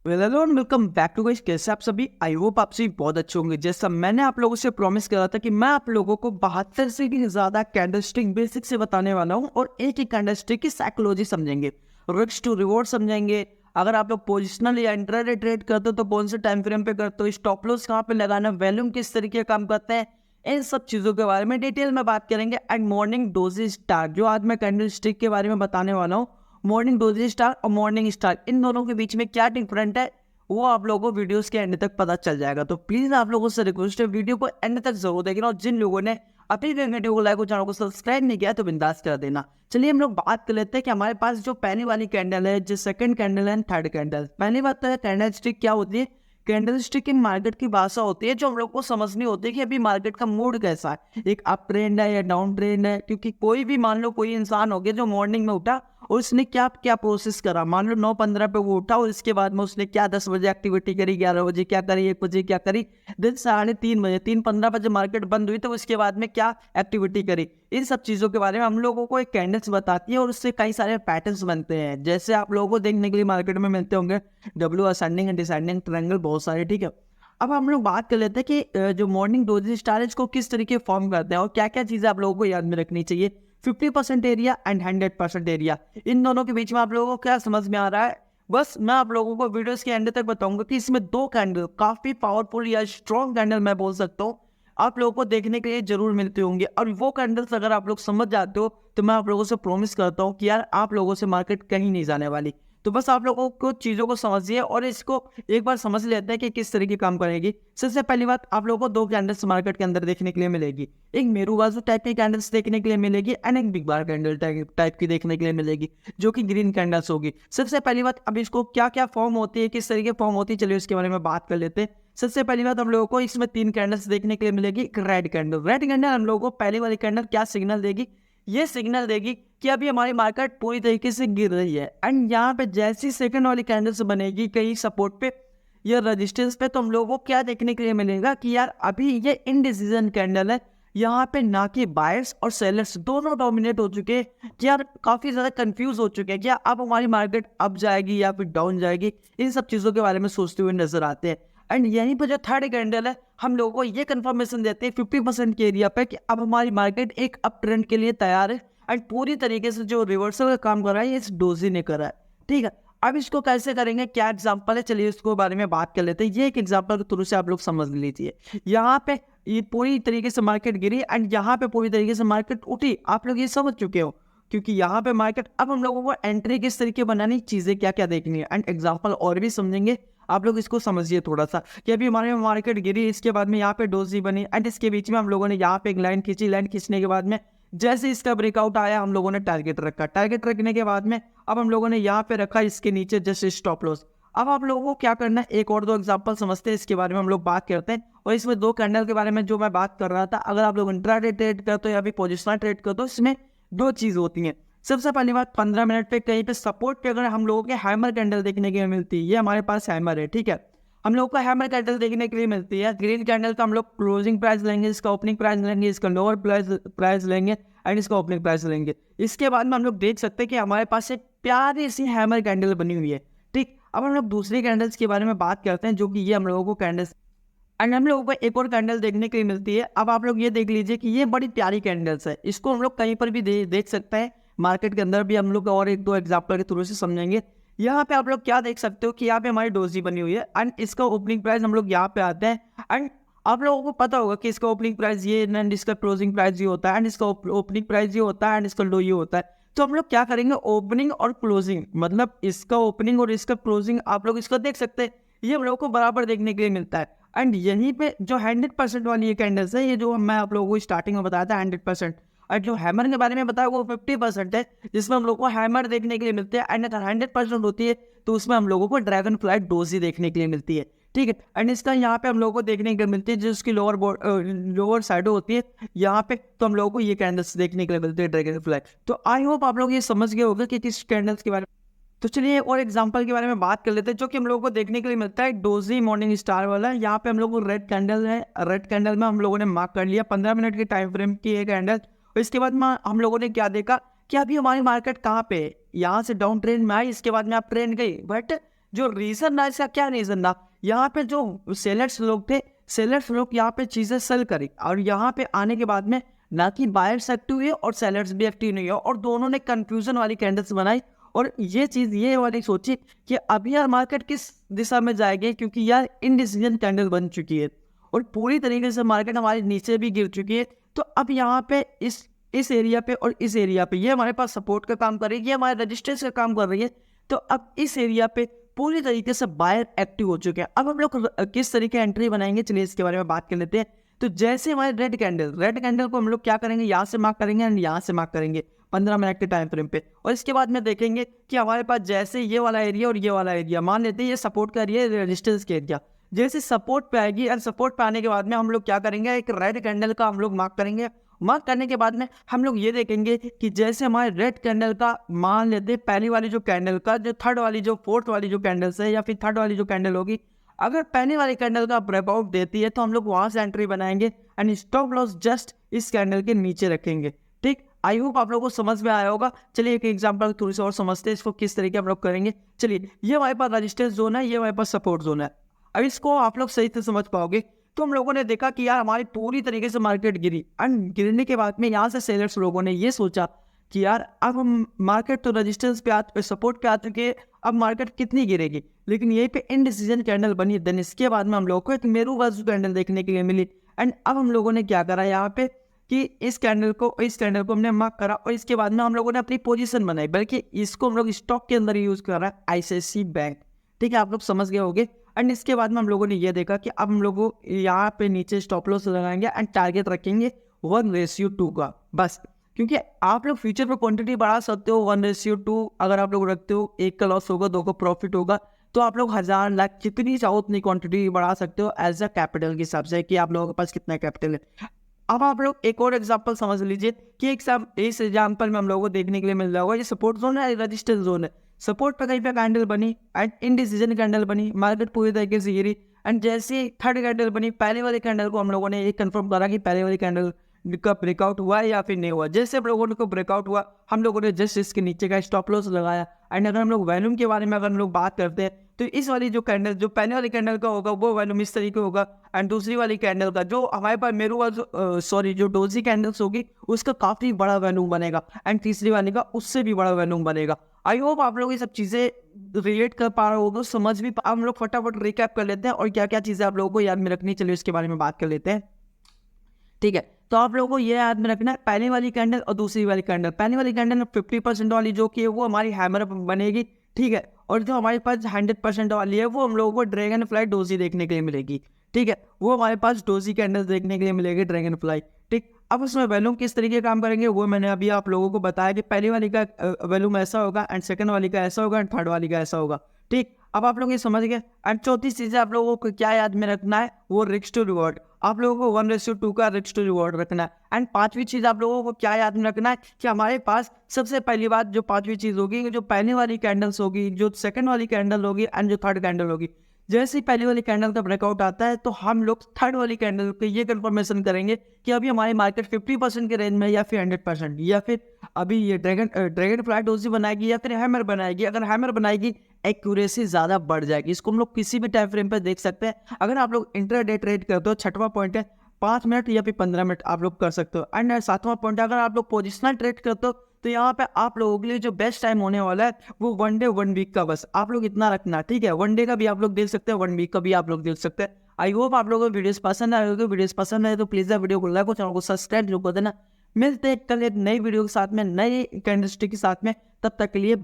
Welcome back to guys. कैसे आप सभी? आई होप आप सभी बहुत अच्छे होंगे। जैसा मैंने आप लोगों से प्रॉमिस करा था कि मैं आप लोगों को 72 से भी ज्यादा कैंडलस्टिक बेसिक से बताने वाला हूं और एक एक कैंडलस्टिक की साइकोलॉजी समझेंगे, रिस्क टू रिवॉर्ड समझेंगे। अगर आप लोग पोजिशनल या इंट्राडे ट्रेड करते हो तो कौन से टाइम फ्रेम पे करते हो, स्टॉप लॉस कहाँ पे लगाना, वॉल्यूम किस तरीके का काम करते हैं, इन सब चीजों के बारे में डिटेल में बात करेंगे। एंड मॉर्निंग डोजी स्टार जो आज मैं कैंडलस्टिक के बारे में बताने वाला हूँ, मॉर्निंग डोजी स्टार और मॉर्निंग स्टार, इन दोनों के बीच में क्या डिफरेंट है वो आप लोगों को वीडियोस के एंड तक पता चल जाएगा। तो प्लीज आप लोगों से रिक्वेस्ट है, वीडियो को एंड तक जरूर देखना। और जिन लोगों ने अभी भी वीडियो को लाइक और चैनल को सब्सक्राइब नहीं किया तो बिंदास कर देना। चलिए हम लोग बात कर लेते हैं कि हमारे पास जो पहली वाली कैंडल है, जो सेकंड कैंडल है, थर्ड कैंडल। पहली बात तो है कैंडल स्टिक क्या होती है। कैंडल स्टिक की मार्केट की भाषा होती है जो हम लोग को समझनी होती है कि अभी मार्केट का मूड कैसा है, एक अप ट्रेंड है या डाउन ट्रेंड है। क्योंकि कोई भी मान लो कोई इंसान हो गया जो मॉर्निंग में उठा और उसने क्या क्या प्रोसेस करा, मान लो 9:15 पे वो उठा और इसके बाद में उसने क्या 10 बजे एक्टिविटी करी, 11 बजे क्या करी, 1 बजे क्या करी, दिन 3:30 बजे 3:15 बजे मार्केट बंद हुई तो उसके बाद में क्या एक्टिविटी करी। इन सब चीज़ों के बारे में हम लोगों को एक कैंडल्स बताती है और उससे कई सारे पैटर्न्स बनते हैं, जैसे आप लोगों को देखने के लिए मार्केट में मिलते होंगे W ascending and descending triangle, बहुत सारे। ठीक है, अब हम लोग बात कर लेते हैं कि जो मॉर्निंग डोजी स्टार को किस तरीके फॉर्म करते हैं और क्या क्या चीज़ें आप लोगों को याद में रखनी चाहिए। 50% एरिया एंड 100% एरिया, इन दोनों के बीच में आप लोगों को क्या समझ में आ रहा है? बस मैं आप लोगों को वीडियोस के एंड तक बताऊंगा कि इसमें दो कैंडल काफी पावरफुल या स्ट्रॉन्ग कैंडल मैं बोल सकता हूँ आप लोगों को देखने के लिए जरूर मिलते होंगे। और वो कैंडल्स अगर आप लोग समझ जाते हो तो मैं आप लोगों से प्रॉमिस करता हूँ कि यार आप लोगों से मार्केट कहीं नहीं जाने वाली। तो बस आप लोगों को चीज़ों को समझिए और इसको एक बार समझ लेते हैं कि किस तरीके काम करेगी। सबसे पहली बात, आप लोगों को दो कैंडल्स मार्केट के अंदर देखने के लिए मिलेगी। एक मेरू बाजू टाइप की कैंडल्स देखने के लिए मिलेगी एंड एक बिग बार कैंडल टाइप की देखने के लिए मिलेगी जो कि ग्रीन कैंडल्स होगी। सबसे पहली बात, अब इसको क्या क्या फॉर्म होती है, किस तरीके फॉर्म होती है, चलिए उसके बारे में बात कर लेते हैं। सबसे पहली बात, हम लोगों को इसमें 3 कैंडल्स देखने के लिए मिलेगी। एक रेड कैंडल, रेड कैंडल हम लोगों को पहली वाली कैंडल क्या सिग्नल देगी, ये सिग्नल देगी कि अभी हमारी मार्केट पूरी तरीके से गिर रही है। एंड यहाँ पे जैसी सेकंड वाली कैंडल्स बनेगी कहीं सपोर्ट पे या रेजिस्टेंस पे, तो हम लोगों को क्या देखने के लिए मिलेगा कि यार अभी ये इनडिसीजन कैंडल है। यहाँ पे ना कि बायर्स और सेलर्स दोनों डोमिनेट हो चुके हैं कि यार काफी ज्यादा कंफ्यूज हो चुके हैं कि अब हमारी मार्केट अप जाएगी या फिर डाउन जाएगी। इन सब चीजों के बारे में सोचते हुए नजर आते हैं। एंड यहीं पर जो थर्ड कैंडल है, हम लोगों को ये कंफर्मेशन देते हैं 50% के एरिया पे कि अब हमारी मार्केट एक अप ट्रेंड के लिए तैयार है। एंड पूरी तरीके से जो रिवर्सल का काम कर रहा है ये इस डोजी ने करा है। ठीक है, अब इसको कैसे करेंगे, क्या एग्जांपल है, चलिए इसको बारे में बात कर लेते हैं। ये एक एग्जांपल के थ्रू से आप लोग समझ लीजिए। यहाँ पे ये पूरी तरीके से मार्केट गिरी एंड यहाँ पे पूरी तरीके से मार्केट उठी, आप लोग ये समझ चुके हो। क्योंकि यहाँ पे मार्केट, अब हम लोगों को एंट्री किस तरीके बनानी, चीजें क्या क्या देखनी है एंड एग्जाम्पल और भी समझेंगे। आप लोग इसको समझिए थोड़ा सा कि अभी हमारे मार्केट गिरी, इसके बाद में यहाँ पे डोजी बनी एंड इसके बीच में हम लोगों ने यहाँ पे एक लाइन खींची। लाइन खींचने के बाद में जैसे इसका ब्रेकआउट आया हम लोगों ने टारगेट रखा। टारगेट रखने के बाद में अब हम लोगों ने यहाँ पे रखा इसके नीचे जस्ट स्टॉप लॉस। अब आप लोगों को क्या करना है, एक और दो एग्जांपल समझते हैं, इसके बारे में हम लोग बात करते हैं। और इसमें दो कैंडल के बारे में जो मैं बात कर रहा था, अगर आप लोग इंट्राडे ट्रेड करते हो या फिर पोजिशनल ट्रेड करते हो, इसमें दो चीज होती हैं। सबसे पहली बात, 15 मिनट पे कहीं पे सपोर्ट पे अगर हम लोगों के हैमर कैंडल देखने के लिए मिलती है, ये हमारे पास हैमर है। ठीक है, हम लोग को हैमर कैंडल देखने के लिए मिलती है। ग्रीन कैंडल का हम लोग क्लोजिंग प्राइस लेंगे, इसका ओपनिंग प्राइस लेंगे, इसका लोअर प्राइस लेंगे एंड इसका ओपनिंग प्राइस लेंगे। इसके बाद में हम लोग देख सकते हैं कि हमारे पास एक प्यारी सी हैमर कैंडल बनी हुई है। ठीक, अब हम लोग दूसरी कैंडल्स के बारे में बात करते हैं जो कि ये हम लोगों को कैंडल्स एंड हम लोगों को एक और कैंडल देखने के लिए मिलती है। अब आप लोग ये देख लीजिए कि ये बड़ी प्यारी कैंडल्स है, इसको हम लोग कहीं पर भी देख सकते हैं, मार्केट के अंदर भी हम लोग और एक दो एग्जाम्पल के थ्रू से समझेंगे। यहाँ पे आप लोग क्या देख सकते हो कि यहाँ पे हमारी डोजी बनी हुई है एंड इसका ओपनिंग प्राइस हम लोग यहाँ पे आते हैं। एंड आप लोगों को पता होगा कि इसका ओपनिंग प्राइस ये एंड इसका क्लोजिंग प्राइस ये होता है एंड इसका ओपनिंग प्राइस ये होता है एंड इसका लो ये होता है। तो हम लोग क्या करेंगे, ओपनिंग और क्लोजिंग, मतलब इसका ओपनिंग और इसका क्लोजिंग आप लोग इसको देख सकते हैं, ये हम लोग को बराबर देखने के लिए मिलता है। एंड यहीं पे जो 100% वाली ये कैंडल्स है, ये जो मैं आप लोगों को स्टार्टिंग में बताया था 100%, और जो हैमर के बारे में बताया वो 50% है, जिसमें हम लोग को हैमर देखने के लिए मिलते हैं। एंड 100% होती है तो उसमें हम लोगों को ड्रैगन फ्लाई डोजी देखने के लिए मिलती है। ठीक है, एंड इसका यहाँ पे हम लोगों को देखने के लिए मिलती है जो उसकी लोअर साइड होती है यहाँ पे, तो हम लोगों को ये कैंडल्स देखने के लिए मिलती है ड्रैगन फ्लाई। तो आई होप आप लोग ये समझ गए होंगे कि किस कैंडल्स के बारे में। तो चलिए और एग्जांपल के बारे में बात कर लेते हैं जो कि हम लोगों को देखने के लिए मिलता है डोजी मॉर्निंग स्टार वाला। यहाँ पे हम लोग को रेड कैंडल है, रेड कैंडल में हम लोगों ने मार्क कर लिया 15 मिनट के टाइम फ्रेम की एक कैंडल। और इसके बाद में हम लोगों ने क्या देखा कि अभी हमारी मार्केट कहाँ पे, यहाँ से डाउन ट्रेंड में आई, इसके बाद में आप ट्रेंड गई, बट जो रीजन ना, इसका क्या रीजन ना, यहाँ पे जो सेलर्स लोग थे, सेलर्स लोग यहाँ पे चीजें सेल करी और यहाँ पे आने के बाद में ना कि बायर्स एक्टिव हुए और सेलर्स भी एक्टिव नहीं हुए और दोनों ने कंफ्यूजन वाली कैंडल्स बनाई। और ये चीज ये वाली सोची कि अभी यार मार्केट किस दिशा में जाएगी, क्योंकि यार इनडिसीजन कैंडल बन चुकी है और पूरी तरीके से मार्केट हमारे नीचे भी गिर चुकी है। तो अब यहाँ पे इस एरिया पे और इस एरिया पे ये हमारे पास सपोर्ट का काम कर रही है, ये हमारे रजिस्टेंस का काम कर रही है। तो अब इस एरिया पे पूरी तरीके से बायर एक्टिव हो चुके हैं। अब हम लोग किस तरीके एंट्री बनाएंगे, चलिए इसके बारे में बात कर लेते हैं। तो जैसे हमारे रेड कैंडल को हम लोग क्या करेंगे, यहाँ से मार्क करेंगे एंड यहाँ से मार्क करेंगे 15 मिनट के टाइम फ्रेम पे। और इसके बाद में देखेंगे कि हमारे पास जैसे ये वाला एरिया और ये वाला एरिया, मान लेते हैं ये सपोर्ट का एरिया, रेजिस्टेंस का एरिया, जैसे सपोर्ट पे आएगी और सपोर्ट पे आने के बाद में हम लोग क्या करेंगे, एक रेड कैंडल का हम लोग मार्क करेंगे। मार्क करने के बाद में हम लोग ये देखेंगे कि जैसे हमारे रेड कैंडल का, मान लेते हैं पहली वाली जो कैंडल का, जो थर्ड वाली जो फोर्थ वाली जो कैंडल्स है या फिर थर्ड वाली जो कैंडल होगी, अगर पहली वाली कैंडल का ब्रेकआउट देती है तो हम लोग वहां से एंट्री बनाएंगे एंड स्टॉप लॉस जस्ट इस कैंडल के नीचे रखेंगे। ठीक, आई होप आप लोगों को समझ में आया होगा। चलिए एक एग्जांपल थोड़ी सी और समझते हैं इसको किस तरीके हम लोग करेंगे। चलिए, ये हमारे पास रेजिस्टेंस जोन है, ये हमारे पास सपोर्ट जोन है। अब इसको आप लोग सही से समझ पाओगे। तो हम लोगों ने देखा कि यार हमारी पूरी तरीके से मार्केट गिरी एंड गिरने के बाद में यहाँ से सेलर्स लोगों ने ये सोचा कि यार अब हम मार्केट तो रेजिस्टेंस पे सपोर्ट पे आ चुके, अब मार्केट कितनी गिरेगी, लेकिन यहीं पे इनडिसीजन कैंडल बनी। देन इसके बाद में हम लोगों को एक मेरू बाजू कैंडल देखने के लिए मिली एंड अब हम लोगों ने क्या करा यहाँ पे कि इस कैंडल को हमने मार्क करा और इसके बाद में हम लोगों ने अपनी पोजीशन बनाई, बल्कि इसको हम लोग स्टॉक के अंदर यूज कर रहा है, आईसीआईसीआई बैंक। ठीक है, आप लोग समझ गए होंगे। एंड इसके बाद में हम लोगों ने ये देखा कि अब हम लोगों यहाँ पे नीचे स्टॉप लॉस लगाएंगे एंड टारगेट रखेंगे 1:2 का, बस। क्योंकि आप लोग फ्यूचर पे क्वांटिटी बढ़ा सकते हो 1:2, अगर आप लोग रखते हो, 1 का लॉस होगा, 2 का प्रॉफिट होगा, तो आप लोग 1000 लाख जितनी चाहो उतनी क्वांटिटी बढ़ा सकते हो एज अ कैपिटल के हिसाब से कि आप लोगों के पास कितना कैपिटल है। अब आप लोग एक और एग्जांपल समझ लीजिए कि इस एग्जांपल में हम लोगों को देखने के लिए मिल रहा होगा, ये सपोर्ट जोन है, रजिस्टेंस जोन है। सपोर्ट पे कहीं पे कैंडल बनी एंड इनडिसीजन कैंडल बनी, मार्केट पूरी तरीके से गिरी एंड जैसे थर्ड कैंडल बनी, पहले वाली कैंडल को हम लोगों ने ये कंफर्म करा कि पहले वाली कैंडल का ब्रेकआउट हुआ है या फिर नहीं हुआ। जैसे हम लोगों को ब्रेकआउट हुआ, हम लोगों ने जस्ट इसके नीचे का स्टॉप लॉस लगाया। एंड अगर हम लोग वॉल्यूम के बारे में अगर हम लोग बात करते हैं तो इस वाली जो कैंडल, जो पहले वाली कैंडल का होगा वो वॉल्यूम इस तरीके होगा एंड दूसरी वाली कैंडल का जो हमारे पास जो डोजी कैंडल्स होगी उसका काफी बड़ा वॉल्यूम बनेगा एंड तीसरी वाली का उससे भी बड़ा वॉल्यूम बनेगा। आई होप आप लोग ये सब चीजें रिलेट कर पा रहे होगे, समझ भी। हम लोग फटाफट रिकैप कर लेते हैं और क्या क्या चीजें आप लोगों को याद में रखनी, चलिए उसके बारे में बात कर लेते हैं। ठीक है, तो आप लोगों को ये याद में रखना है, पहली वाली कैंडल और दूसरी वाली कैंडल। पहली वाली कैंडल 50% वाली जो कि है वो हमारी हैमर बनेगी, ठीक है, और जो हमारे पास 100% वाली है वो हम लोगों को ड्रैगन फ्लाई डोजी देखने के लिए मिलेगी। ठीक है, वो हमारे पास डोजी कैंडल देखने के लिए मिलेगी, ड्रैगन फ्लाई। ठीक, अब उसमें वैल्यूम किस तरीके काम करेंगे वो मैंने अभी आप लोगों को बताया कि पहली वाली का वैल्यूम ऐसा होगा एंड सेकंड वाली का ऐसा होगा एंड थर्ड वाली का ऐसा होगा। ठीक, अब आप लोग ये समझ गए। एंड चौथी चीज़ आप लोगों को क्या याद में रखना है, वो रिस्क टू रिवॉर्ड। आप लोगों को 1:2 का रिस्क टू रिवॉर्ड रखना है। एंड पांचवी चीज़ आप लोगों को क्या याद में रखना है कि हमारे पास सबसे पहली बात जो पांचवी चीज़ होगी, जो पहली वाली कैंडल्स होगी, जो सेकंड वाली कैंडल होगी एंड जो थर्ड कैंडल होगी, जैसे ही पहली वाली कैंडल का ब्रेकआउट आता है तो हम लोग थर्ड वाली कैंडल पे ये कंफर्मेशन करेंगे कि अभी हमारी मार्केट 50% के रेंज में या फिर 100%, या फिर अभी ये ड्रैगन फ्लाई डोजी बनाएगी या फिर हैमर बनाएगी। अगर हैमर बनाएगी एक्यूरेसी ज़्यादा बढ़ जाएगी। इसको हम लोग किसी भी टाइम फ्रेम पर देख सकते हैं। अगर आप लोग इंट्राडे ट्रेड करते हो, छठवां पॉइंट है 5 मिनट या फिर 15 मिनट आप लोग कर सकते हो। एंड सातवां पॉइंट है, अगर आप लोग पोजिशनल ट्रेड करते हो तो यहाँ पे आप लोगों के लिए जो बेस्ट टाइम होने वाला है वो 1 डे 1 वीक का, बस आप लोग इतना रखना। ठीक है, 1 डे का भी आप लोग देख सकते हैं, 1 वीक का भी आप लोग देख सकते हैं। आई होप आप लोगों को वीडियोस पसंद आए होगी। वीडियोस पसंद आए तो प्लीज़ वीडियो को लाइक और चैनल को सब्सक्राइब जरूर कर देना। मिलते हैं कल एक नई वीडियो के साथ में, नई कैंडलस्टिक के साथ में। तब तक के लिए